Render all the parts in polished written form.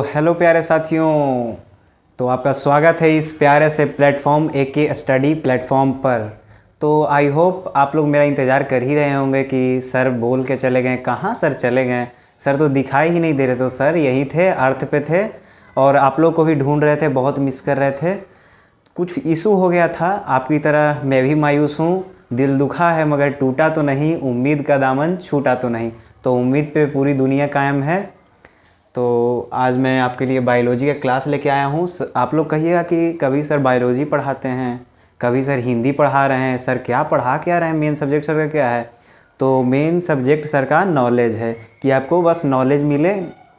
Hello प्यारे साथियों। तो आपका स्वागत है इस प्यारे से प्लेटफॉर्म AK स्टडी प्लेटफॉर्म पर। तो आई होप आप लोग मेरा इंतज़ार कर ही रहे होंगे कि सर बोल के चले गए, कहाँ सर चले गए, सर तो दिखाई ही नहीं दे रहे। तो सर यही थे, अर्थ पे थे और आप लोग को भी ढूंढ रहे थे, बहुत मिस कर रहे थे। कुछ इशू हो गया था, आपकी तरह मैं भी मायूस हूँ। दिल दुखा है मगर टूटा तो नहीं, उम्मीद का दामन छूटा तो नहीं। तो उम्मीद पे पूरी दुनिया कायम है। तो आज मैं आपके लिए बायोलॉजी का क्लास लेके आया हूँ। आप लोग कहिएगा कि कभी सर बायोलॉजी पढ़ाते हैं, कभी सर हिंदी पढ़ा रहे हैं, सर क्या पढ़ा क्या रहे हैं, मेन सब्जेक्ट सर का क्या है। तो मेन सब्जेक्ट सर का नॉलेज है कि आपको बस नॉलेज मिले।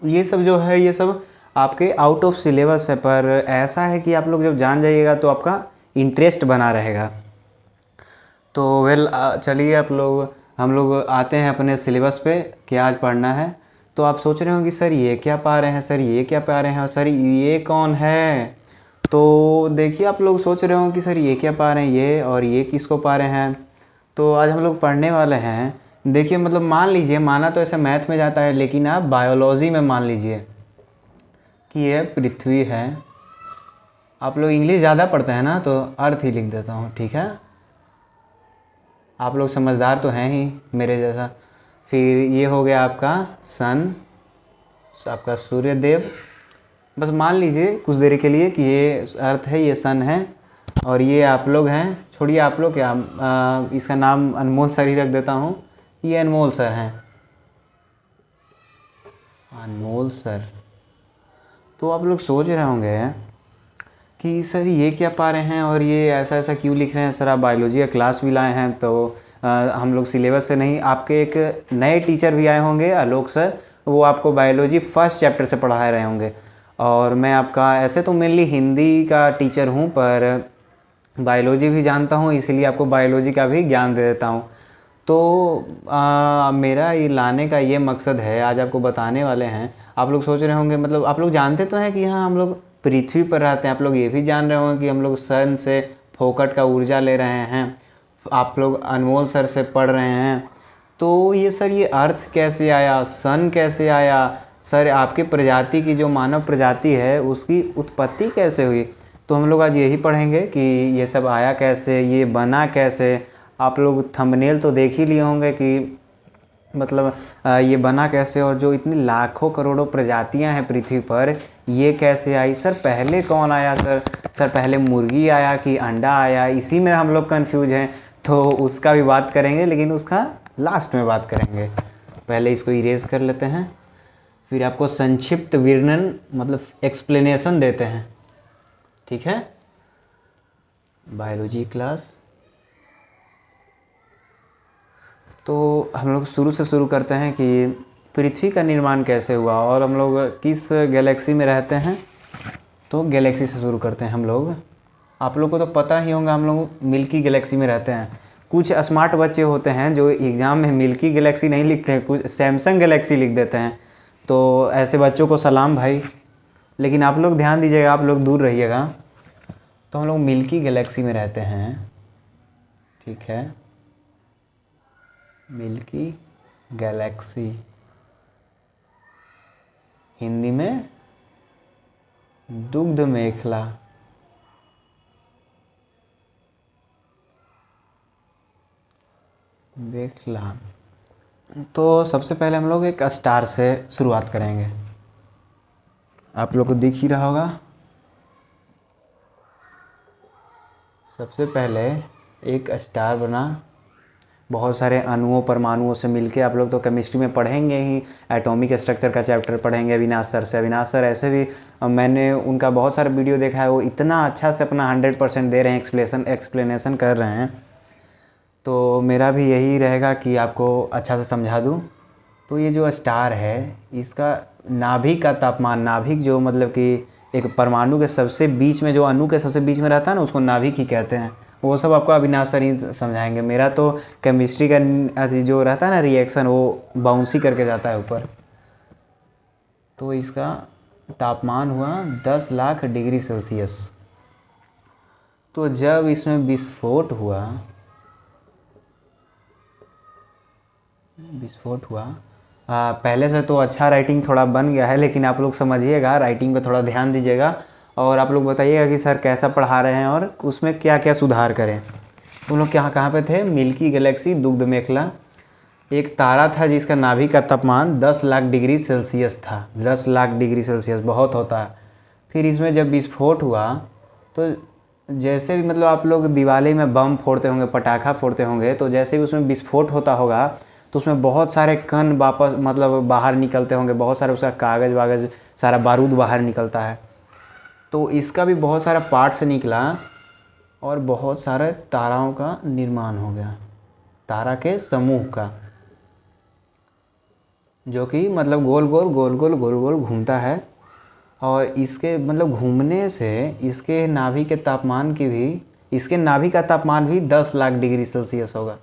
ये सब जो है ये सब आपके आउट ऑफ सिलेबस है, पर ऐसा है कि आप लोग जब जान जाइएगा तो आपका इंटरेस्ट बना रहेगा। तो चलिए हम लोग आते हैं अपने सिलेबस पे कि आज पढ़ना है। तो आप सोच रहे हो कि सर ये क्या पा रहे हैं, सर ये क्या पा रहे हैं, और सर ये कौन है। तो देखिए, आप लोग सोच रहे हो कि सर ये क्या पा रहे हैं, ये और ये किसको पा रहे हैं। तो आज हम लोग पढ़ने वाले हैं। देखिए मतलब मान लीजिए, माना तो ऐसे मैथ में जाता है, लेकिन आप बायोलॉजी में मान लीजिए कि ये पृथ्वी है। आप लोग इंग्लिश ज़्यादा पढ़ते हैं ना, तो अर्थ ही लिख देता हूँ, ठीक है। आप लोग समझदार तो हैं ही मेरे जैसा। फिर ये हो गया आपका सन, आपका सूर्य देव। बस मान लीजिए कुछ देर के लिए कि ये अर्थ है, ये सन है, और ये आप लोग हैं। छोड़िए आप लोग क्या, इसका नाम अनमोल सर ही रख देता हूँ। ये अनमोल सर हैं, अनमोल सर। तो आप लोग सोच रहे होंगे कि सर ये क्या पा रहे हैं और ये ऐसा ऐसा क्यों लिख रहे हैं। सर आप बायोलॉजी का क्लास भी लाए हैं, तो हम लोग सिलेबस से नहीं, आपके एक नए टीचर भी आए होंगे, आलोक सर। वो आपको बायोलॉजी फर्स्ट चैप्टर से पढ़ा रहे होंगे। और मैं आपका ऐसे तो मेनली हिंदी का टीचर हूँ, पर बायोलॉजी भी जानता हूँ, इसीलिए आपको बायोलॉजी का भी ज्ञान दे देता हूँ। तो मेरा ये लाने का ये मकसद है, आज आपको बताने वाले हैं। आप लोग सोच रहे होंगे, मतलब आप लोग जानते तो हैं कि हाँ हम लोग पृथ्वी पर रहते हैं। आप लोग ये भी जान रहे होंगे कि हम लोग सन से फोकट का ऊर्जा ले रहे हैं। आप लोग अनमोल सर से पढ़ रहे हैं। तो ये सर ये अर्थ कैसे आया, सन कैसे आया, सर आपकी प्रजाति की जो मानव प्रजाति है उसकी उत्पत्ति कैसे हुई। तो हम लोग आज यही पढ़ेंगे कि ये सब आया कैसे, ये बना कैसे। आप लोग थंबनेल तो देख ही लिए होंगे कि मतलब ये बना कैसे, और जो इतनी लाखों करोड़ों प्रजातियां हैं पृथ्वी पर, ये कैसे आई। सर पहले कौन आया, सर पहले मुर्गी आया कि अंडा आया, इसी में हम लोग कंफ्यूज हैं। तो उसका भी बात करेंगे, लेकिन उसका लास्ट में बात करेंगे। पहले इसको इरेज कर लेते हैं, फिर आपको संक्षिप्त वर्णन मतलब एक्सप्लेनेशन देते हैं, ठीक है। Biology class. तो हम लोग शुरू से शुरू करते हैं कि पृथ्वी का निर्माण कैसे हुआ और हम लोग किस गैलेक्सी में रहते हैं। तो गैलेक्सी से शुरू करते हैं हम लोग। आप लोग को तो पता ही होगा, हम लोग मिल्की गैलेक्सी में रहते हैं। कुछ स्मार्ट बच्चे होते हैं जो एग्ज़ाम में मिल्की गैलेक्सी नहीं लिखते हैं, कुछ सैमसंग गैलेक्सी लिख देते हैं। तो ऐसे बच्चों को सलाम भाई, लेकिन आप लोग ध्यान दीजिएगा, आप लोग दूर रहिएगा। तो हम लोग मिल्की गैलेक्सी में रहते हैं, ठीक है। मिल्की गैलेक्सी, हिंदी में दुग्ध मेखला। मेखला। तो सबसे पहले हम लोग एक स्टार से शुरुआत करेंगे। आप लोग को दिख ही रहा होगा। सबसे पहले एक स्टार बना, बहुत सारे अणुओं परमाणुओं से मिलके। आप लोग तो केमिस्ट्री में पढ़ेंगे ही, एटॉमिक स्ट्रक्चर का चैप्टर पढ़ेंगे अविनाश सर से। अविनाश सर ऐसे भी मैंने उनका बहुत सारा वीडियो देखा है, वो इतना अच्छा से अपना 100% दे रहे हैं, एक्सप्लेनेशन कर रहे हैं। तो मेरा भी यही रहेगा कि आपको अच्छा से समझा दूँ। तो ये जो स्टार है, इसका नाभिक का तापमान, नाभिक जो मतलब कि एक परमाणु के सबसे बीच में, जो अणु के सबसे बीच में रहता है ना, उसको नाभिक ही कहते हैं। वो सब आपको अविनाश सर ही समझाएंगे। मेरा तो केमिस्ट्री का जो रहता है ना रिएक्शन, वो बाउंसी करके जाता है ऊपर। तो इसका तापमान हुआ 10 लाख डिग्री सेल्सियस। तो जब इसमें विस्फोट हुआ, पहले से तो अच्छा राइटिंग थोड़ा बन गया है, लेकिन आप लोग समझिएगा, राइटिंग पे थोड़ा ध्यान दीजिएगा और आप लोग बताइएगा कि सर कैसा पढ़ा रहे हैं और उसमें क्या क्या सुधार करें। उन लोग कहाँ कहाँ पे थे? मिल्की गैलेक्सी दुग्ध मेखला एक तारा था जिसका नाभि का तापमान 10 लाख डिग्री सेल्सियस था। 10 लाख डिग्री सेल्सियस बहुत होता है। फिर इसमें जब विस्फोट हुआ तो जैसे भी मतलब आप लोग दिवाली में बम फोड़ते होंगे, पटाखा फोड़ते होंगे, तो जैसे भी उसमें विस्फोट होता होगा तो उसमें बहुत सारे कण वापस मतलब बाहर निकलते होंगे, बहुत सारे उसका कागज़ वागज़ सारा बारूद बाहर निकलता है। तो इसका भी बहुत सारा पार्ट से निकला और बहुत सारे ताराओं का निर्माण हो गया, तारा के समूह का, जो कि मतलब गोल गोल गोल गोल गोल गोल घूमता है। और इसके मतलब घूमने से इसके नाभि के तापमान की भी इसके नाभि का तापमान भी 10 लाख डिग्री सेल्सियस होगा।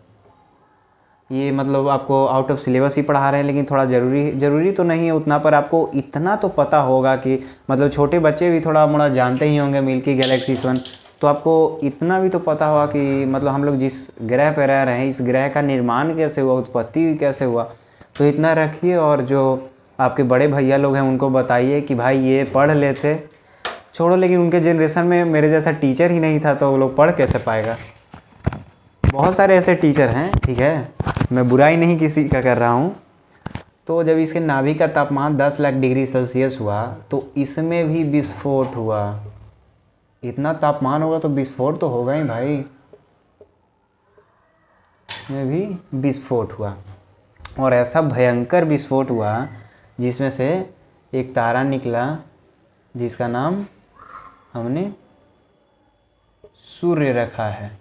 ये मतलब आपको आउट ऑफ सिलेबस ही पढ़ा रहे हैं, लेकिन थोड़ा ज़रूरी तो नहीं है उतना, पर आपको इतना तो पता होगा कि मतलब छोटे बच्चे भी थोड़ा मोड़ा जानते ही होंगे मिल्की गैलेक्सी वन। तो आपको इतना भी तो पता होगा कि मतलब हम लोग जिस ग्रह पर रह रहे हैं इस ग्रह का निर्माण कैसे हुआ, उत्पत्ति कैसे हुआ। तो इतना रखिए और जो आपके बड़े भैया लोग हैं उनको बताइए कि भाई ये पढ़ लेते। छोड़ो, लेकिन उनके जनरेशन में मेरे जैसा टीचर ही नहीं था तो वो लोग पढ़ कैसे पाएगा। बहुत सारे ऐसे टीचर हैं, ठीक है, मैं बुराई नहीं किसी का कर रहा हूँ। तो जब इसके नाभि का तापमान 10 लाख डिग्री सेल्सियस हुआ तो इसमें भी विस्फोट हुआ। इतना तापमान होगा तो विस्फोट तो होगा ही भाई। इसमें भी विस्फोट हुआ और ऐसा भयंकर विस्फोट हुआ जिसमें से एक तारा निकला जिसका नाम हमने सूर्य रखा है।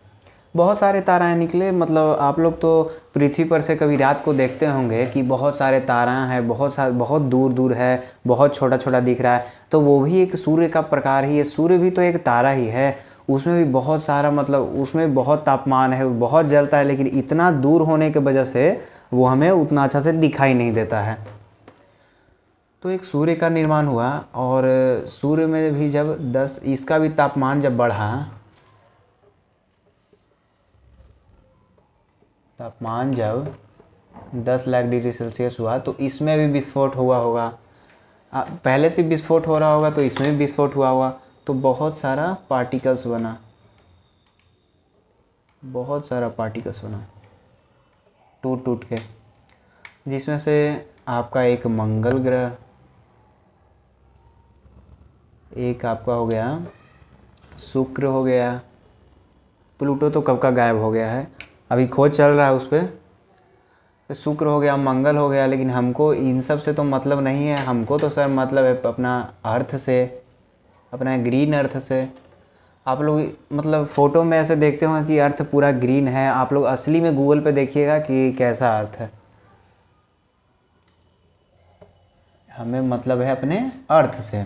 बहुत सारे ताराएं निकले, मतलब आप लोग तो पृथ्वी पर से कभी रात को देखते होंगे कि बहुत सारे ताराएं हैं, बहुत दूर दूर है, बहुत छोटा छोटा दिख रहा है। तो वो भी एक सूर्य का प्रकार ही है। सूर्य भी तो एक तारा ही है, उसमें भी बहुत सारा मतलब उसमें बहुत तापमान है, बहुत जलता है, लेकिन इतना दूर होने की वजह से वो हमें उतना अच्छा से दिखाई नहीं देता है। तो एक सूर्य का निर्माण हुआ और सूर्य में भी जब 10 इसका भी तापमान जब बढ़ा, तापमान जब 10 लाख डिग्री सेल्सियस हुआ तो इसमें भी विस्फोट हुआ होगा। पहले से विस्फोट हो रहा होगा तो इसमें भी विस्फोट हुआ होगा। तो बहुत सारा पार्टिकल्स बना, बहुत सारा पार्टिकल्स बना टूट टूट के, जिसमें से आपका एक मंगल ग्रह, एक आपका हो गया शुक्र हो गया, प्लूटो तो कब का गायब हो गया है, अभी खोज चल रहा है उस पर। तो शुक्र हो गया, मंगल हो गया, लेकिन हमको इन सब से तो मतलब नहीं है। हमको तो सर मतलब है अपना अर्थ से, अपना ग्रीन अर्थ से। आप लोग मतलब फ़ोटो में ऐसे देखते हो कि अर्थ पूरा ग्रीन है, आप लोग असली में गूगल पे देखिएगा कि कैसा अर्थ है। हमें मतलब है अपने अर्थ से।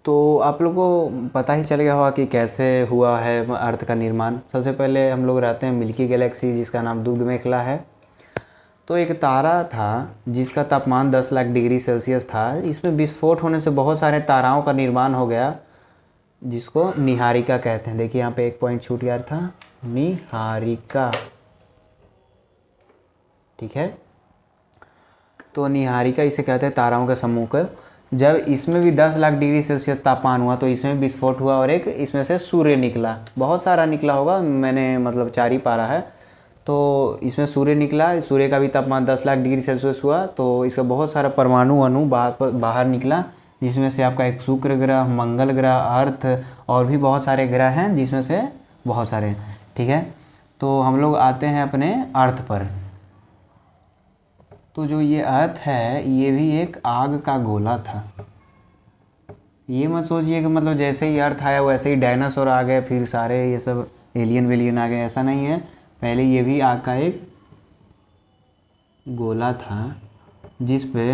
तो आप लोग को पता ही चल गया होगा कि कैसे हुआ है अर्थ का निर्माण। सबसे पहले हम लोग रहते हैं मिल्की गैलेक्सी जिसका नाम दुग्ध मेखला है। तो एक तारा था जिसका तापमान 10 लाख डिग्री सेल्सियस था। इसमें विस्फोट होने से बहुत सारे ताराओं का निर्माण हो गया जिसको निहारिका कहते हैं। देखिए यहाँ पे एक पॉइंट छूट गया था, निहारिका, ठीक है। तो निहारिका इसे कहते हैं ताराओं के समूह को। जब इसमें भी 10 लाख डिग्री सेल्सियस तापमान हुआ तो इसमें विस्फोट हुआ और एक इसमें से सूर्य निकला। बहुत सारा निकला होगा, मैंने मतलब 4 ही पारा है। तो इसमें सूर्य निकला, सूर्य का भी तापमान 10 लाख डिग्री सेल्सियस हुआ तो इसका बहुत सारा परमाणु अणु बाहर निकला, जिसमें से आपका एक शुक्र ग्रह, मंगल ग्रह, अर्थ और भी बहुत सारे ग्रह हैं जिसमें से बहुत सारे हैं, ठीक है। तो हम लोग आते हैं अपने अर्थ पर। तो जो ये अर्थ है ये भी एक आग का गोला था। ये मत सोचिए कि मतलब जैसे ही अर्थ आया वैसे ही डायनासोर आ गए फिर सारे ये सब एलियन वेलियन आ गए, ऐसा नहीं है। पहले ये भी आग का एक गोला था जिस पे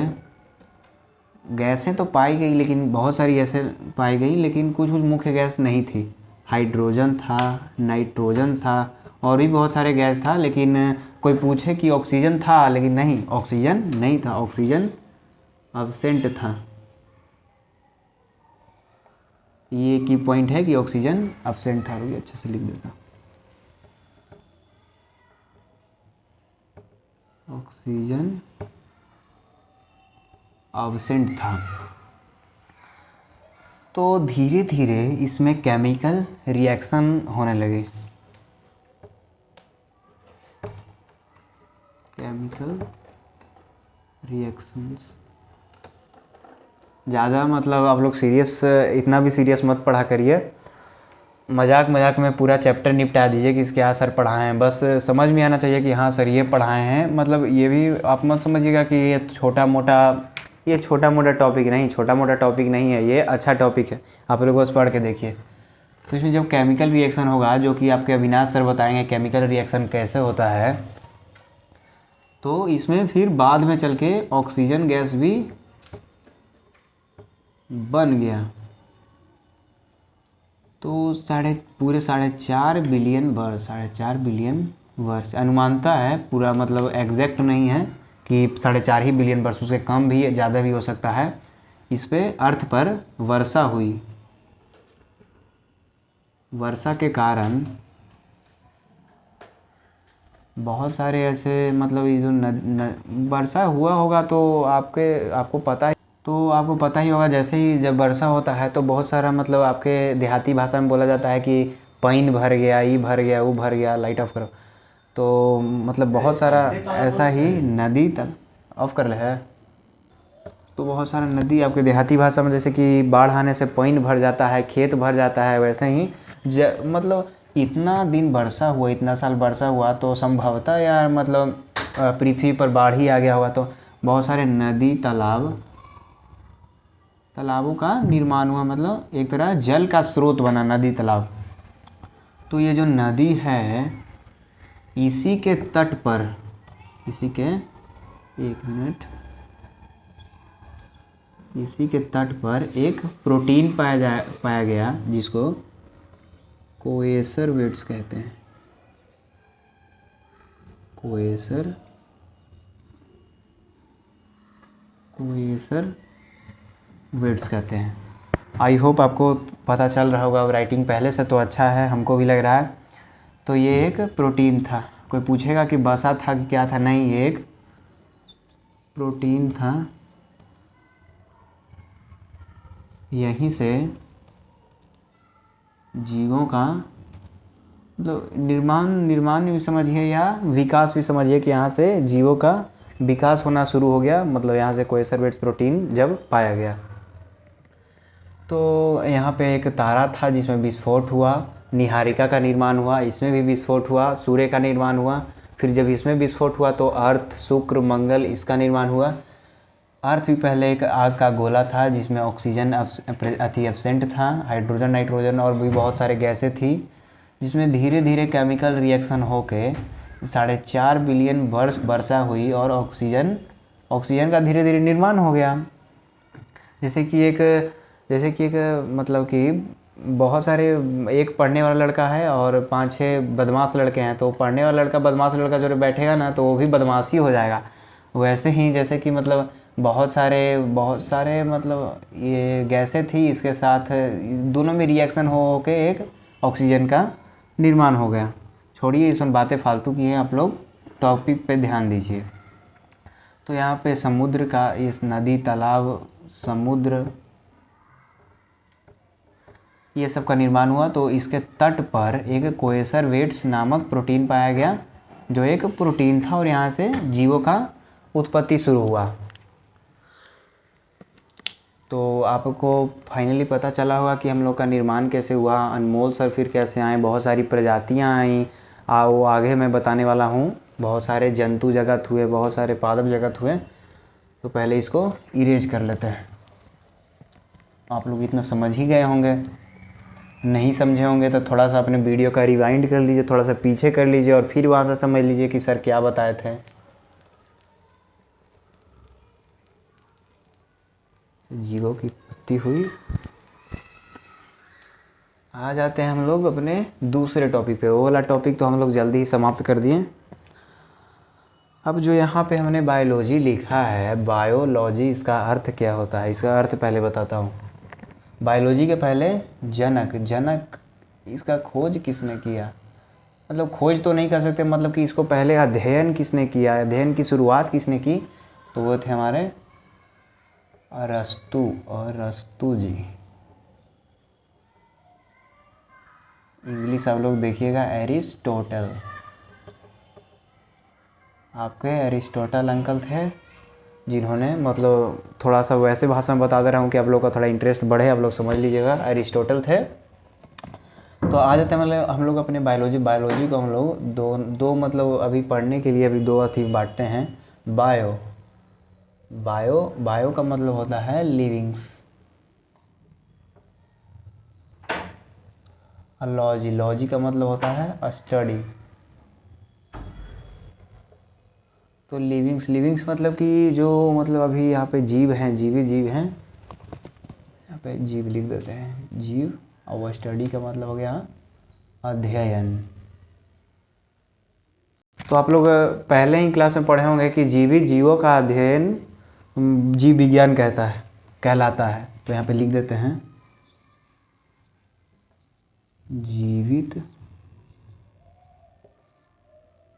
गैसें तो पाई गई, लेकिन बहुत सारी गैसें पाई गई, लेकिन कुछ कुछ मुख्य गैस नहीं थी। हाइड्रोजन था, नाइट्रोजन था और भी बहुत सारे गैस था। लेकिन कोई पूछे कि ऑक्सीजन था, लेकिन नहीं, ऑक्सीजन नहीं था, ऑक्सीजन अब्सेंट था। ये की पॉइंट है कि ऑक्सीजन अब्सेंट था। रुकिए अच्छे से लिख देता, ऑक्सीजन एब्सेंट था। तो धीरे धीरे इसमें केमिकल रिएक्शन होने लगे, केमिकल रिएक्शंस। ज़्यादा मतलब आप लोग सीरियस, इतना भी सीरियस मत पढ़ा करिए, मजाक मजाक में पूरा चैप्टर निपटा दीजिए कि इसके सर पढ़ाए हैं, बस समझ में आना चाहिए कि हाँ सर ये पढ़ाए हैं। मतलब ये भी आप मत समझिएगा कि ये छोटा मोटा टॉपिक नहीं, छोटा मोटा टॉपिक नहीं है, ये अच्छा टॉपिक है, आप लोग बस पढ़ के देखिए। तो इसमें जब केमिकल रिएक्शन होगा, जो कि आपके अविनाश सर बताएंगे केमिकल रिएक्शन कैसे होता है, तो इसमें फिर बाद में चल के ऑक्सीजन गैस भी बन गया। तो पूरे 4.5 बिलियन वर्ष, 4.5 बिलियन वर्ष अनुमानता है, पूरा मतलब एग्जैक्ट नहीं है कि 4.5 ही बिलियन वर्ष, उससे कम भी ज़्यादा भी हो सकता है। इस पे अर्थ पर वर्षा हुई, वर्षा के कारण बहुत सारे ऐसे मतलब ये जो वर्षा हुआ होगा तो आपको पता ही होगा। जैसे ही जब वर्षा होता है तो बहुत सारा मतलब आपके देहाती भाषा में बोला जाता है कि पानी भर गया, ये भर गया, वो भर गया, लाइट ऑफ करो। तो मतलब बहुत सारा ऐसा ही नदी तक ऑफ कर ले है। तो बहुत सारा नदी आपके देहाती भाषा में, जैसे कि बाढ़ आने से पानी भर जाता है, खेत भर जाता है, वैसे ही मतलब इतना दिन वर्षा हुआ, इतना साल वर्षा हुआ, तो संभवतः यार मतलब पृथ्वी पर बाढ़ ही आ गया होगा। तो बहुत सारे नदी तालाबों का निर्माण हुआ, मतलब एक तरह जल का स्रोत बना नदी तालाब। तो ये जो नदी है, इसी के तट पर, इसी के तट पर एक प्रोटीन पाया गया जिसको कोएसर वेट्स कहते हैं, कोएसर वेट्स कहते हैं। आई होप आपको पता चल रहा होगा, राइटिंग पहले से तो अच्छा है, हमको भी लग रहा है। तो ये एक प्रोटीन था। कोई पूछेगा कि बसा था कि क्या था, नहीं, ये एक प्रोटीन था। यहीं से जीवों का मतलब निर्माण भी समझिए या विकास भी समझिए कि यहाँ से जीवों का विकास होना शुरू हो गया। मतलब यहाँ से कोएसर वेट्स प्रोटीन जब पाया गया, तो यहाँ पे एक तारा था जिसमें विस्फोट हुआ, निहारिका का निर्माण हुआ, इसमें भी विस्फोट हुआ, सूर्य का निर्माण हुआ। फिर जब इसमें विस्फोट हुआ तो अर्थ, शुक्र, मंगल, इसका निर्माण हुआ। अर्थ भी पहले एक आग का गोला था जिसमें ऑक्सीजन एब्सेंट था, हाइड्रोजन, नाइट्रोजन और भी बहुत सारे गैसें थी, जिसमें धीरे धीरे केमिकल रिएक्शन होके 4.5 बिलियन वर्ष वर्षा हुई और ऑक्सीजन का धीरे धीरे निर्माण हो गया। जैसे कि एक मतलब कि बहुत सारे, एक पढ़ने वाला लड़का है और 5-6 बदमाश लड़के हैं, तो पढ़ने वाला लड़का बदमाश लड़का जो बैठेगा ना तो वो भी बदमाश ही हो जाएगा। वैसे ही जैसे कि मतलब बहुत सारे मतलब ये गैसें थी, इसके साथ दोनों में रिएक्शन हो के एक ऑक्सीजन का निर्माण हो गया। छोड़िए इसमें बातें फालतू की हैं, आप लोग टॉपिक पे ध्यान दीजिए। तो यहाँ पे समुद्र का, इस नदी, तालाब, समुद्र, ये सब का निर्माण हुआ। तो इसके तट पर एक कोएसर वेट्स नामक प्रोटीन पाया गया, जो एक प्रोटीन था, और यहाँ से जीवों का उत्पत्ति शुरू हुआ। तो आपको फाइनली पता चला होगा कि हम लोग का निर्माण कैसे हुआ, अनमोल सर फिर कैसे आए, बहुत सारी प्रजातियाँ आई, वो आगे मैं बताने वाला हूँ। बहुत सारे जंतु जगत हुए, बहुत सारे पादप जगत हुए। तो पहले इसको इरेज कर लेते हैं। आप लोग इतना समझ ही गए होंगे, नहीं समझे होंगे तो थोड़ा सा अपने वीडियो का रिवाइंड कर लीजिए, थोड़ा सा पीछे कर लीजिए और फिर वहाँ से समझ लीजिए कि सर क्या बताए थे। जीवों की उत्पत्ति हुई। आ जाते हैं हम लोग अपने दूसरे टॉपिक पे। वो वाला टॉपिक तो हम लोग जल्दी ही समाप्त कर दिए। अब जो यहाँ पे हमने बायोलॉजी लिखा है, बायोलॉजी, इसका अर्थ क्या होता है, इसका अर्थ पहले बताता हूँ। बायोलॉजी के पहले जनक, इसका खोज किसने किया, मतलब खोज तो नहीं कर सकते, मतलब कि इसको पहले अध्ययन किसने किया, अध्ययन की शुरुआत किसने की, तो वो थे हमारे अरस्तु जी। इंग्लिश आप लोग देखिएगा एरिस्टोटल। आपके एरिस्टोटल अंकल थे जिन्होंने मतलब थोड़ा सा वैसे भाषा में बता दे रहा हूँ कि आप लोग का थोड़ा इंटरेस्ट बढ़े, आप लोग समझ लीजिएगा। एरिस्टोटल थे। तो आ जाते हैं मतलब हम लोग अपने बायोलॉजी को हम लोग दो मतलब अभी पढ़ने के लिए अभी दो अथी बांटते हैं। बायो का मतलब होता है लिविंग्स, और लॉजी का मतलब होता है स्टडी। तो लिविंग्स मतलब कि जो मतलब अभी यहाँ पे जीव हैं, जीवी जीव हैं, यहाँ पे जीव लिख देते हैं जीव, और वो स्टडी का मतलब हो गया अध्ययन। तो आप लोग पहले ही क्लास में पढ़े होंगे कि जीवित जीवों का अध्ययन जीव विज्ञान कहलाता है। तो यहाँ पे लिख देते हैं जीवित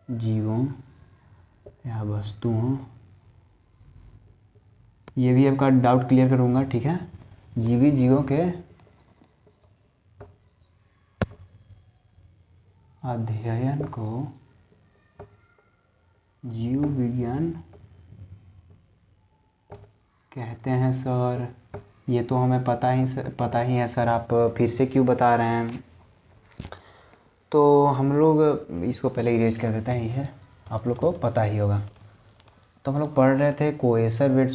जीवों या वस्तुओं, ये भी आपका डाउट क्लियर करूँगा, ठीक है। जीवित जीवों के अध्ययन को जीव विज्ञान कहते हैं सर। ये तो हमें पता ही है सर, आप फिर से क्यों बता रहे हैं। तो हम लोग इसको पहले इरेज कर देते हैं, ये आप लोग को पता ही होगा। तो हम लोग पढ़ रहे थे कोएसर वेट्स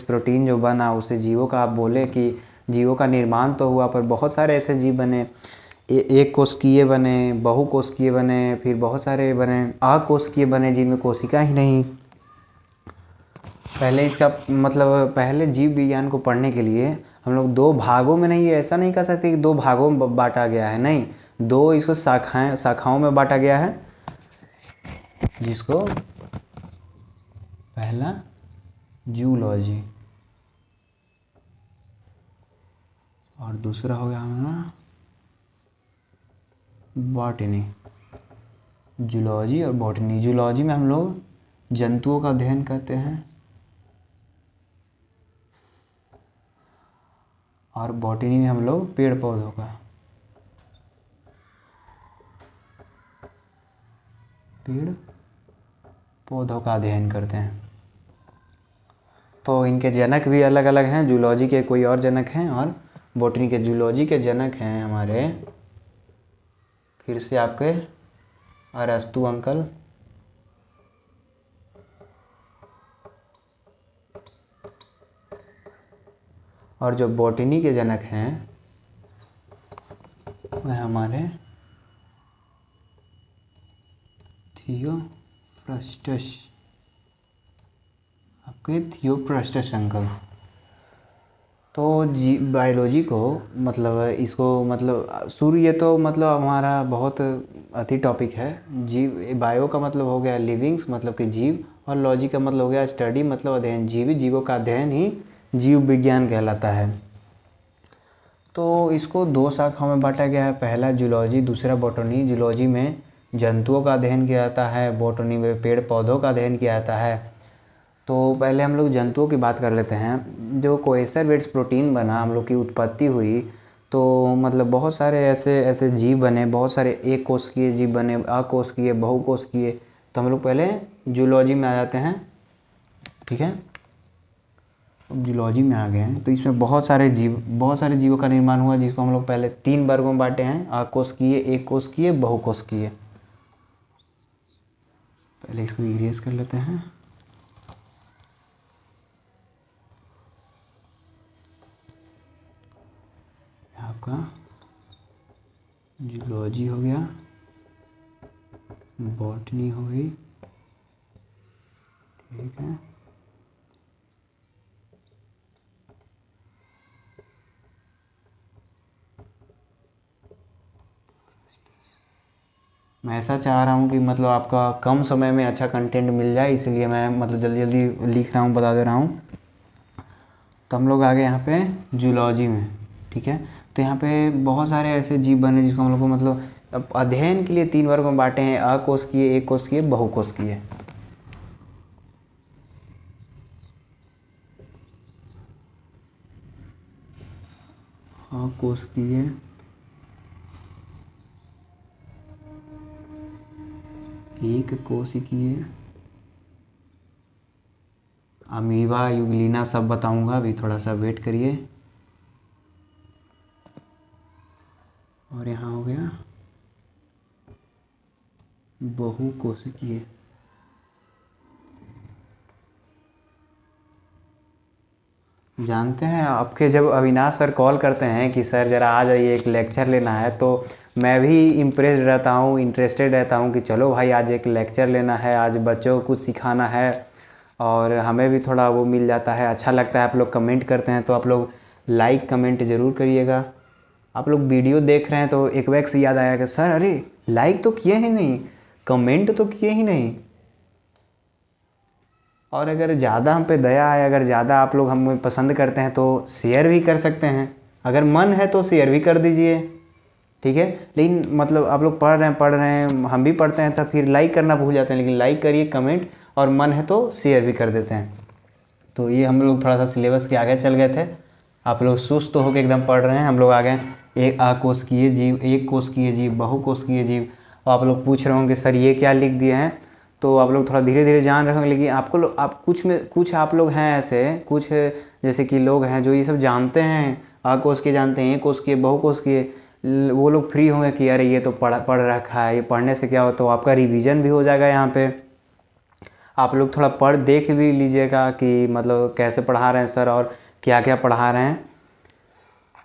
प्रोटीन जो बना उससे जीवों का, आप बोले कि जीवों का निर्माण तो हुआ, पर बहुत सारे ऐसे जीव बने, एक कोशिकीय बने, बहुकोशिकीय बने, फिर बहुत सारे बने अकोशिकीय बने जिनमें कोशिका ही नहीं। पहले इसका मतलब पहले जीव विज्ञान को पढ़ने के लिए हम लोग दो भागों में नहीं, ऐसा नहीं कह सकते कि दो भागों में बांटा गया है, नहीं, दो इसको शाखाओं में बांटा गया है। जिसको पहला जूलॉजी और दूसरा हो गया हमारा बॉटनी। जूलॉजी और बॉटनी। जूलॉजी में हम लोग जंतुओं का अध्ययन करते हैं, और बॉटनी में हम लोग पेड़ पौधों का अध्ययन करते हैं। तो इनके जनक भी अलग अलग हैं, जूलॉजी के कोई और जनक हैं और बॉटनी के। जूलॉजी के जनक हैं हमारे फिर से आपके अरस्तु अंकल, और जो बॉटनी के जनक हैं वह हमारे थियोफ्रस्टस अंकल। तो बायोलॉजी को मतलब इसको मतलब शुरू, ये तो मतलब हमारा बहुत अति टॉपिक है। जीव, बायो का मतलब हो गया लिविंग्स मतलब कि जीव, और लॉजी का मतलब हो गया स्टडी मतलब अध्ययन। जीवित जीवों का अध्ययन ही जीव विज्ञान कहलाता है। तो इसको दो शाखाओं में बांटा गया है, पहला जूलॉजी, दूसरा बॉटनी। जूलॉजी में जंतुओं का अध्ययन किया जाता है, बॉटनी में पेड़ पौधों का अध्ययन किया जाता है। तो पहले हम लोग जंतुओं की बात कर लेते हैं। जो कोएसर वेट्स प्रोटीन बना, हम लोग की उत्पत्ति हुई, तो मतलब बहुत सारे ऐसे जीव बने, बहुत सारे एक कोशिकीय जीव बने, अकोशिकीय, बहुकोशिकीय। तो हम लोग पहले जूलॉजी में आ जाते हैं, ठीक है। अब जूलॉजी में आ गए हैं तो इसमें बहुत सारे जीवों का निर्माण हुआ, जिसको हम लोग पहले 3 वर्गों में बांटे हैं, अकोशिकीय, एक कोशिकीय, बहुकोशिकीय। पहले इसको इरेज कर लेते हैं। आपका जूलॉजी हो गया, बॉटनी हो गई, ठीक है। मैं ऐसा चाह रहा हूँ कि मतलब आपका कम समय में अच्छा कंटेंट मिल जाए, इसलिए मैं मतलब जल्दी जल्दी लिख रहा हूँ, बता दे रहा हूँ। तो हम लोग आ गए यहाँ पे जूलॉजी में, ठीक है। तो यहाँ पे बहुत सारे ऐसे जीव बने जिसको हम लोग को मतलब अध्ययन के लिए 3 वर्गों में बांटे हैं, अकोशिकीय, एक कोशिकीय, बहुकोशिकीय। हाँ कोशिकीय, एक कोशिकीय, अमीबा, यूग्लिना सब बताऊंगा, अभी थोड़ा सा वेट करिए। और यहाँ हो गया बहुकोशिकीय। जानते हैं आपके जब अविनाश सर कॉल करते हैं कि सर ज़रा आ जाइए एक लेक्चर लेना है, तो मैं भी इम्प्रेस्ड रहता हूँ, इंटरेस्टेड रहता हूँ कि चलो भाई आज एक लेक्चर लेना है, आज बच्चों को कुछ सिखाना है और हमें भी थोड़ा वो मिल जाता है, अच्छा लगता है। आप लोग कमेंट करते हैं तो आप लोग लाइक कमेंट ज़रूर करिएगा। आप लोग वीडियो देख रहे हैं तो एक वैक्स याद आया कि सर अरे लाइक तो किए ही नहीं, कमेंट तो किए ही नहीं। और अगर ज़्यादा हम पे दया है, अगर ज़्यादा आप लोग हमें पसंद करते हैं तो शेयर भी कर सकते हैं, अगर मन है तो शेयर भी कर दीजिए, ठीक है। लेकिन मतलब आप लोग पढ़ रहे हैं, हम भी पढ़ते हैं, तो फिर लाइक करना भूल जाते हैं, लेकिन लाइक करिए, कमेंट, और मन है तो शेयर भी कर देते हैं। तो ये हम लोग थोड़ा सा सिलेबस के आगे चल गए थे, आप लोग सुस्त तो होकर एकदम पढ़ रहे हैं। हम लोग आ गए एक अकोशिकीय जीव, एक कोशिकीय जीव, बहुकोशिकीय जीव। आप लोग पूछ रहे होंगे सर ये क्या लिख दिए हैं, तो आप लोग थोड़ा धीरे धीरे जान रहे होंगे, लेकिन आप कुछ आप लोग हैं ऐसे, कुछ जैसे कि लोग हैं जो ये सब जानते हैं, अकोशिकीय जानते हैं, एक कोशिकीय, बहुकोशिकीय, वो लोग फ्री होंगे कि अरे ये तो पढ़ रखा है, ये पढ़ने से क्या हो, तो आपका रिवीजन भी हो जाएगा। यहाँ पे आप लोग थोड़ा पढ़ देख भी लीजिएगा कि मतलब कैसे पढ़ा रहे हैं सर और क्या क्या पढ़ा रहे हैं।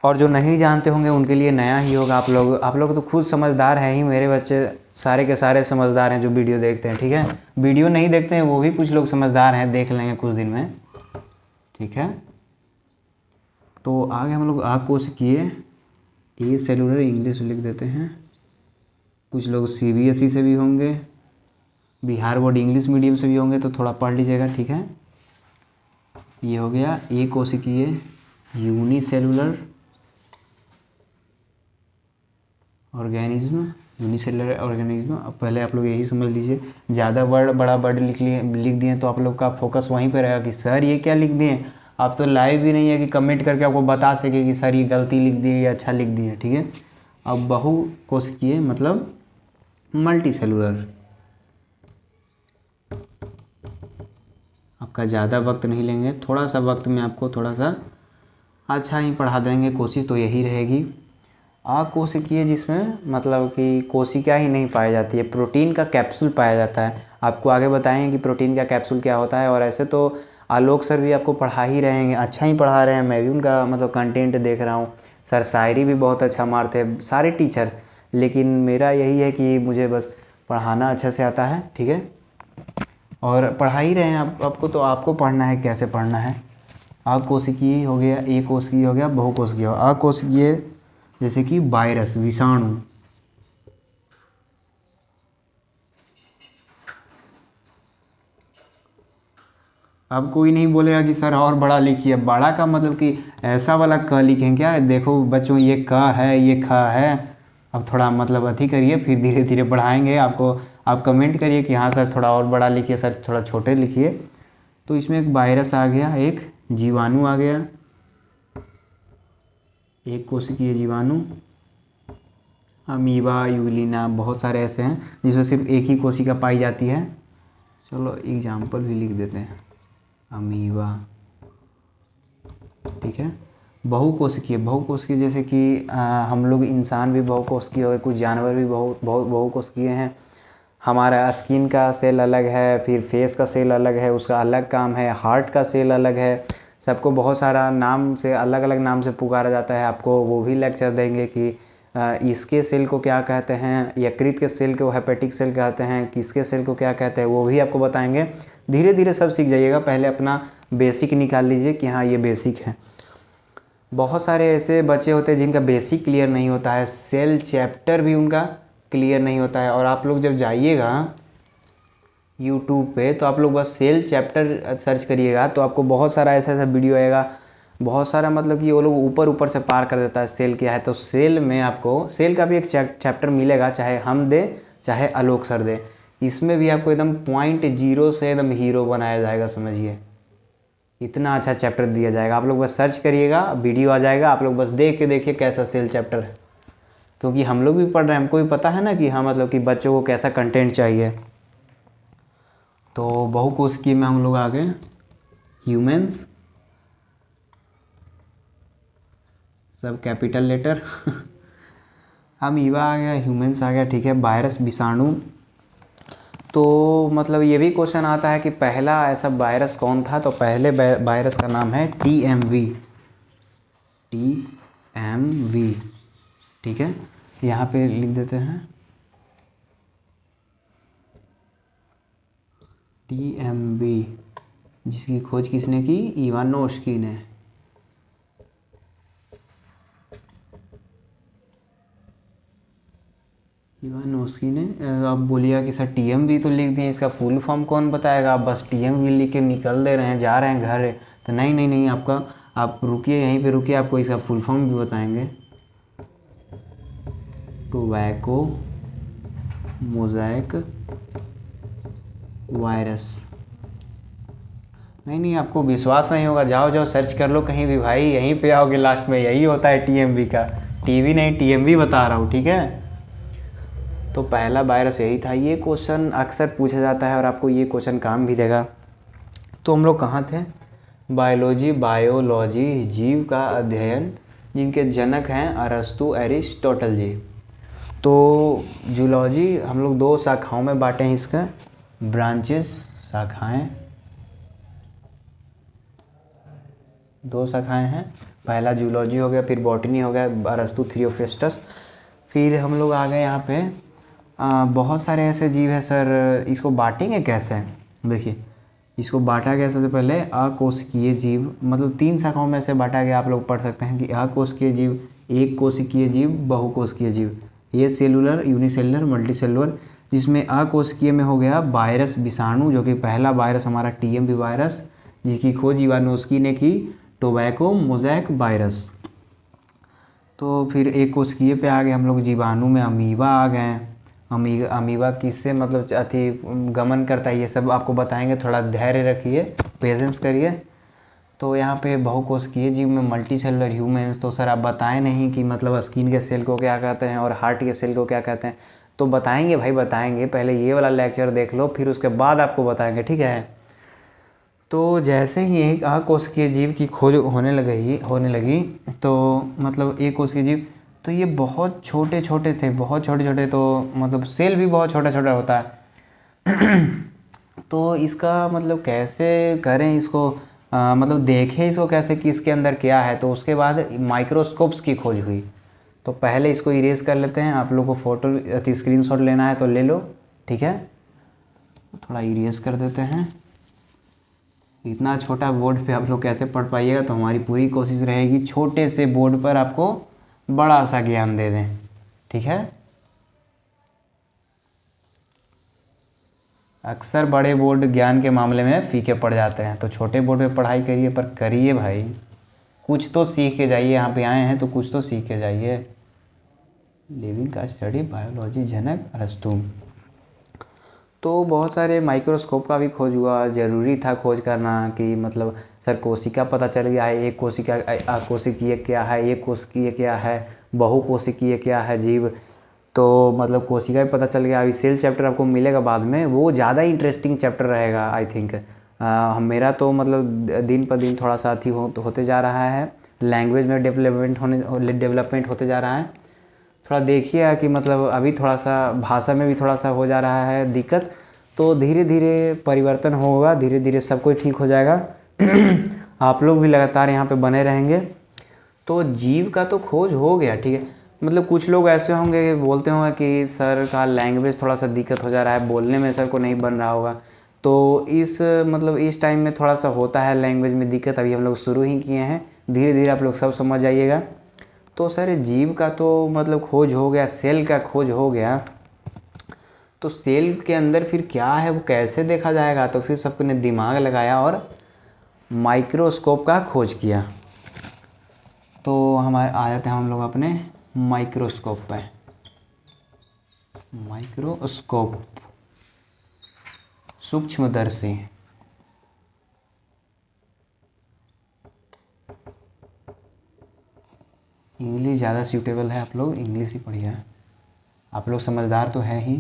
और जो नहीं जानते होंगे उनके लिए नया ही होगा। आप लोग तो खुद समझदार हैं ही, मेरे बच्चे सारे के सारे समझदार हैं जो वीडियो देखते हैं, ठीक है। वीडियो नहीं देखते हैं वो भी कुछ लोग समझदार हैं, देख लेंगे कुछ दिन में, ठीक है। तो आगे हम लोग अकोशिकीय, ए सेलुलर इंग्लिश लिख देते हैं। कुछ लोग CBSE से भी होंगे, बिहार बोर्ड इंग्लिश मीडियम से भी होंगे, तो थोड़ा पढ़ लीजिएगा, ठीक है। ये हो गया ए कोशिकीय यूनिसेलुलर ऑर्गेनिज्म, यूनिसेलुलर ऑर्गेनिज्म। अब पहले आप लोग यही समझ लीजिए, ज़्यादा बड़ा वर्ड लिख दिए तो आप लोग का फोकस वहीं पे रहेगा कि सर ये क्या लिख दिए। आप तो लाइव भी नहीं है कि कमेंट करके आपको बता सके कि सर ये गलती लिख दिए या अच्छा लिख दिए, ठीक है। अब बहुकोशिकीय मतलब मल्टी सेलुलर। आपका ज़्यादा वक्त नहीं लेंगे, थोड़ा सा वक्त में आपको थोड़ा सा अच्छा ही पढ़ा देंगे, कोशिश तो यही रहेगी। अकोशिकीय जिसमें मतलब कि कोशिका ही नहीं पाई जाती है, प्रोटीन का कैप्सूल पाया जाता है। आपको आगे बताएंगे कि प्रोटीन का कैप्सूल क्या होता है। और ऐसे तो आलोक सर भी आपको पढ़ा ही रहेंगे, अच्छा ही पढ़ा रहे हैं, मैं भी उनका मतलब कंटेंट देख रहा हूँ। सर शायरी भी बहुत अच्छा मारते हैं सारे टीचर, लेकिन मेरा यही है कि मुझे बस पढ़ाना अच्छे से आता है, ठीक है। और पढ़ा ही रहे हैं आपको, तो आपको पढ़ना है कैसे पढ़ना है। अकोशिकीय हो गया, एक कोशिकीय हो गया, बहुकोशिकीय हो। अकोशिकीय जैसे कि वायरस, विषाणु। अब कोई नहीं बोलेगा कि सर और बड़ा लिखिए, बड़ा का मतलब कि ऐसा वाला क लिखें क्या। देखो बच्चों ये क है, ये ख है। अब थोड़ा मतलब अथी करिए, फिर धीरे धीरे बढ़ाएंगे आपको। आप कमेंट करिए कि हाँ सर थोड़ा और बड़ा लिखिए, सर थोड़ा छोटे लिखिए। तो इसमें एक वायरस आ गया, एक जीवाणु आ गया, एक कोशिकीय जीवाणु, अमीबा, यूग्लिना, बहुत सारे ऐसे हैं जिसमें सिर्फ एक ही कोशिका पाई जाती है। चलो एग्जाम्पल भी लिख देते हैं, अमीबा, ठीक है। बहुकोशिकीय जैसे कि हम लोग इंसान भी बहुकोशिकीय हो गए, कुछ जानवर भी बहुकोशिकीय हैं। हमारा स्किन का सेल अलग है, फिर फेस का सेल अलग है, उसका अलग काम है, हार्ट का सेल अलग है। सबको बहुत सारा नाम से, अलग अलग नाम से पुकारा जाता है। आपको वो भी लेक्चर देंगे कि इसके सेल को क्या कहते हैं, यकृत के सेल को हेपेटिक सेल कहते हैं, किसके सेल को क्या कहते हैं, वो भी आपको बताएंगे। धीरे धीरे सब सीख जाइएगा, पहले अपना बेसिक निकाल लीजिए कि हाँ ये बेसिक है। बहुत सारे ऐसे बच्चे होते हैं जिनका बेसिक क्लियर नहीं होता है, सेल चैप्टर भी उनका क्लियर नहीं होता है। और आप लोग जब जाइएगा यूट्यूब पे तो आप लोग बस सेल चैप्टर सर्च करिएगा तो आपको बहुत सारा ऐसा ऐसा वीडियो आएगा, बहुत सारा मतलब कि वो लोग ऊपर ऊपर से पार कर देता है सेल क्या है। तो सेल में आपको सेल का भी एक चैप्टर मिलेगा, चाहे हम दे चाहे आलोक सर दे। इसमें भी आपको एकदम .0 से एकदम हीरो बनाया जाएगा, समझिए। इतना अच्छा चैप्टर दिया जाएगा। आप लोग बस सर्च करिएगा, वीडियो आ जाएगा, आप लोग बस देख के देखिए कैसा सेल चैप्टर है, क्योंकि हम लोग भी पढ़ रहे हैं, हमको भी पता है ना कि हाँ मतलब कि बच्चों को कैसा कंटेंट चाहिए। तो बहुकोशिकीय में हम लोग आ गए ह्यूमंस, सब कैपिटल लेटर अमीबा आ गया, ह्यूमंस आ गया, ठीक है। वायरस, विषाणु, तो मतलब ये भी क्वेश्चन आता है कि पहला ऐसा वायरस कौन था। तो पहले वायरस का नाम है TMV, TMV, ठीक है। यहाँ पे लिख देते हैं TMV, जिसकी खोज किसने की? इवानोस्की ने। इवानोस्की ने। आप बोलिएगा कि सर TMV तो लिख दिए, इसका फुल फॉर्म कौन बताएगा? आप बस TMV लिख के निकल दे रहे हैं, जा रहे हैं घर। तो नहीं नहीं नहीं, आपका आप रुकिए, यहीं पे रुकिए, आपको इसका फुल फॉर्म भी बताएंगे। Tobacco mosaic virus. नहीं नहीं, आपको विश्वास नहीं होगा, जाओ जाओ सर्च कर लो कहीं भी भाई, यहीं पे आओगे लास्ट में, यही होता है TMV का। टीवी नहीं, TMV बता रहा हूँ, ठीक है। तो पहला वायरस यही था। ये क्वेश्चन अक्सर पूछा जाता है और आपको ये क्वेश्चन काम भी देगा। तो हम लोग कहाँ थे? बायोलॉजी, बायोलॉजी, जीव का अध्ययन, जिनके जनक हैं अरस्तु, एरिस्टोटल जी। तो जूलॉजी हम लोग दो शाखाओं में बांटे हैं इसका, ब्रांचेस, शाखाएं, दो शाखाएं हैं। पहला जूलॉजी हो गया, फिर बॉटनी हो गया, अरस्तु, थियोफ्रेस्टस। फिर हम लोग आ गए यहाँ पे बहुत सारे ऐसे जीव हैं सर, इसको बांटेंगे कैसे? देखिए इसको बांटा गया सबसे पहले अकोशिकीय जीव, मतलब 3 शाखाओं में से बांटा गया। आप लोग पढ़ सकते हैं कि अकोशिकीय जीव, एक कोशिकीय जीव, बहुकोशिकीय जीव, ये सेलुलर, यूनिसेलुलर, मल्टीसेलुलर। जिसमें अकोशिकीय में हो गया वायरस, विषाणु, जो कि पहला वायरस हमारा TMV वायरस, जिसकी खोज इवानोस्की ने की, टोबैको मोज़ेक वायरस। तो फिर एक कोशिकीय पे आ गए हम लोग, जीवाणु में अमीबा आ गए। अमीबा किससे मतलब अति गमन करता है, ये सब आपको बताएंगे, थोड़ा धैर्य रखिए, पेशेंस करिए। तो यहाँ पे बहुकोशिकीय जीव में मल्टी सेलुलर ह्यूमंस। तो सर आप बताएं नहीं कि मतलब स्किन के सेल को क्या कहते हैं और हार्ट के सेल को क्या कहते हैं। तो बताएंगे भाई, बताएंगे, पहले ये वाला लेक्चर देख लो, फिर उसके बाद आपको बताएंगे, ठीक है। तो जैसे ही एक अकोशिकीय जीव की खोज होने लगी तो मतलब एक कोशिकीय जीव, तो ये बहुत छोटे छोटे थे, बहुत छोटे छोटे, तो मतलब सेल भी बहुत छोटा छोटा होता है तो इसका मतलब कैसे करें इसको, मतलब देखें इसको कैसे कि इसके अंदर क्या है। तो उसके बाद माइक्रोस्कोप्स की खोज हुई। तो पहले इसको इरेज कर लेते हैं, आप लोग को फोटो स्क्रीनशॉट लेना है तो ले लो, ठीक है। थोड़ा इरेज कर देते हैं। इतना छोटा बोर्ड पे आप लोग कैसे पढ़ पाइएगा, तो हमारी पूरी कोशिश रहेगी छोटे से बोर्ड पर आपको बड़ा सा ज्ञान दे दें, ठीक है। अक्सर बड़े बोर्ड ज्ञान के मामले में फीके पड़ जाते हैं, तो छोटे बोर्ड पे पढ़ाई करिए, पर करिए भाई, कुछ तो सीख के जाइए। यहाँ पे आए हैं तो कुछ तो सीख के जाइए। लिविंग का स्टडी, बायोलॉजी, जनक अरस्तु। तो बहुत सारे माइक्रोस्कोप का भी खोज हुआ, ज़रूरी था खोज करना कि मतलब सर कोशिका पता चल गया है, एक कोशिका अकोशिकीय क्या है, एक कोशिकीय क्या है, बहुकोशिकीय क्या है जीव। तो मतलब कोशिका भी पता चल गया। अभी सेल चैप्टर आपको मिलेगा बाद में, वो ज़्यादा इंटरेस्टिंग चैप्टर रहेगा आई थिंक। मेरा तो मतलब दिन पर दिन थोड़ा सा होते जा रहा है, लैंग्वेज में डेवलपमेंट होते जा रहा है। थोड़ा देखिए कि मतलब अभी थोड़ा सा भाषा में भी थोड़ा सा हो जा रहा है दिक्कत, तो धीरे धीरे परिवर्तन होगा, धीरे धीरे सब कुछ ठीक हो जाएगा आप लोग भी लगातार यहाँ पे बने रहेंगे। तो जीव का तो खोज हो गया, ठीक है। मतलब कुछ लोग ऐसे होंगे बोलते होंगे कि सर का लैंग्वेज थोड़ा सा दिक्कत हो जा रहा है, बोलने में सर को नहीं बन रहा होगा। तो इस टाइम में थोड़ा सा होता है लैंग्वेज में दिक्कत, अभी हम लोग शुरू ही किए हैं, धीरे धीरे आप लोग सब समझ जाइएगा। तो सर जीव का तो मतलब खोज हो गया, सेल का खोज हो गया, तो सेल के अंदर फिर क्या है वो कैसे देखा जाएगा। तो फिर सबने दिमाग लगाया और माइक्रोस्कोप का खोज किया। तो हमारे आ जाते हैं हम लोग अपने माइक्रोस्कोप पे। माइक्रोस्कोप, सूक्ष्मदर्शी। इंग्लिश ज़्यादा सूटेबल है, आप लोग इंग्लिश ही पढ़िए, आप लोग समझदार तो है ही।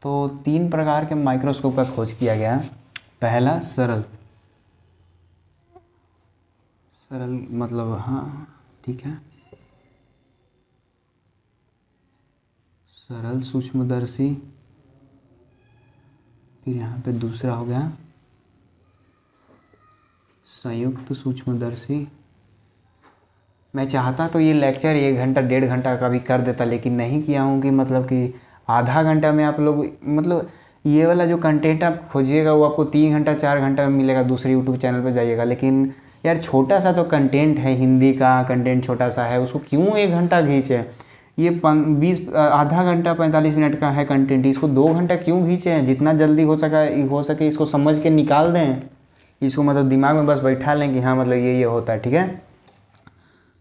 तो 3 प्रकार के माइक्रोस्कोप का खोज किया गया। पहला सरल, सरल मतलब हाँ ठीक है, सरल सूक्ष्मदर्शी। फिर यहाँ पे दूसरा हो गया संयुक्त सूक्ष्मदर्शी। मैं चाहता तो ये लेक्चर 1 घंटा 1.5 घंटा का भी कर देता, लेकिन नहीं किया हूँ कि मतलब कि आधा घंटा में आप लोग मतलब ये वाला जो कंटेंट आप खोजिएगा वो आपको 3 घंटा 4 घंटा में मिलेगा, दूसरे यूट्यूब चैनल पर जाइएगा। लेकिन यार छोटा सा तो कंटेंट है, हिंदी का कंटेंट छोटा सा है, उसको क्यों 1 घंटा खींचे। ये 20 आधा घंटा 45 मिनट का है कंटेंट, इसको 2 घंटा क्यों खींचे हैं। जितना जल्दी हो सके इसको समझ के निकाल दें, इसको मतलब दिमाग में बस बैठा लें कि हाँ मतलब ये होता है, ठीक है।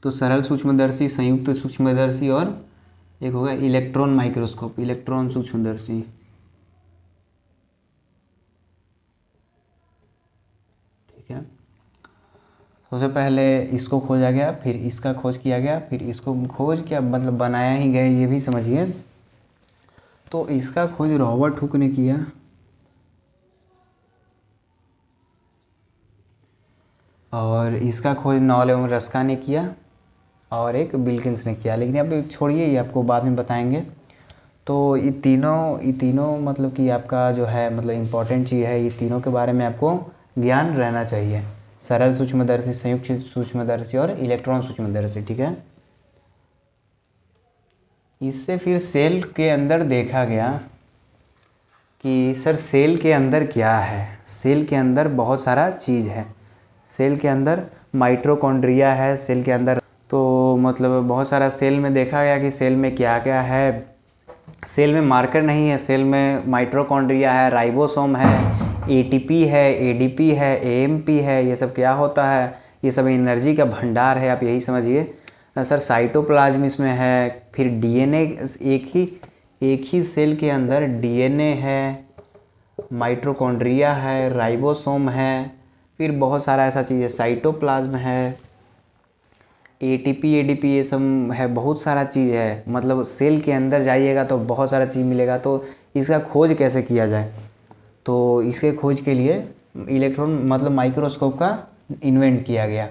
तो सरल सूक्ष्मदर्शी, संयुक्त सूक्ष्मदर्शी और एक होगा इलेक्ट्रॉन माइक्रोस्कोप, इलेक्ट्रॉन सूक्ष्मदर्शी, ठीक है। सबसे पहले इसको खोजा गया, फिर इसका खोज किया गया, फिर इसको खोज क्या मतलब बनाया ही गया, ये भी समझिए। तो इसका खोज रॉबर्ट हुक ने किया और इसका खोज नॉल एवं रस्का ने किया और एक विल्किंस ने किया। लेकिन अब छोड़िए, ये आपको बाद में बताएंगे। तो ये तीनों मतलब कि आपका जो है मतलब इम्पोर्टेंट चीज़ है, ये तीनों के बारे में आपको ज्ञान रहना चाहिए। सरल सूक्ष्मदर्शी, संयुक्त सूक्ष्मदर्शी और इलेक्ट्रॉन सूक्ष्मदर्शी, ठीक है। इससे फिर सेल के अंदर देखा गया कि सर सेल के अंदर क्या है। सेल के अंदर बहुत सारा चीज़ है, सेल के अंदर माइटोकॉन्ड्रिया है सेल के अंदर। तो मतलब बहुत सारा सेल में देखा गया कि सेल में क्या क्या है। सेल में मार्कर नहीं है, सेल में माइटोकॉन्ड्रिया है, राइबोसोम है, एटीपी है, एडीपी है, एएमपी है। ये सब क्या होता है, ये सब एनर्जी का भंडार है, आप यही समझिए। सर साइटोप्लाज्म इसमें है, फिर डीएनए, एक ही सेल के अंदर डीएनए है, माइटोकॉन्ड्रिया है, राइबोसोम है, फिर बहुत सारा ऐसा चीज़ है, साइटोप्लाज्म है, एटीपी एडीपी, ये सब है, बहुत सारा चीज़ है। मतलब सेल के अंदर जाइएगा तो बहुत सारा चीज़ मिलेगा। तो इसका खोज कैसे किया जाए, तो इसके खोज के लिए इलेक्ट्रॉन मतलब माइक्रोस्कोप का इन्वेंट किया गया।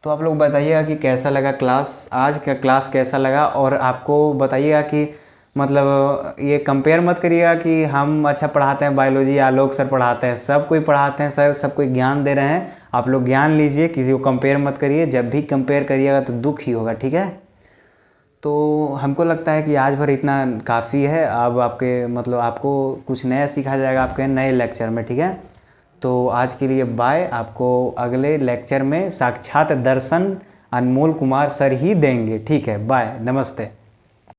तो आप लोग बताइएगा कि कैसा लगा क्लास, आज का क्लास कैसा लगा। और आपको बताइएगा कि मतलब ये कंपेयर मत करिएगा कि हम अच्छा पढ़ाते हैं बायोलॉजी, आलोक सर पढ़ाते हैं, सब कोई पढ़ाते हैं सर, सब कोई ज्ञान दे रहे हैं। आप लोग ज्ञान लीजिए, किसी को कंपेयर मत करिए। जब भी कंपेयर करिएगा तो दुख ही होगा, ठीक है। तो हमको लगता है कि आज भर इतना काफ़ी है। अब आपके मतलब आपको कुछ नया सीखा जाएगा आपके नए लेक्चर में, ठीक है। तो आज के लिए बाय। आपको अगले लेक्चर में साक्षात दर्शन अनमोल कुमार सर ही देंगे, ठीक है। बाय, नमस्ते।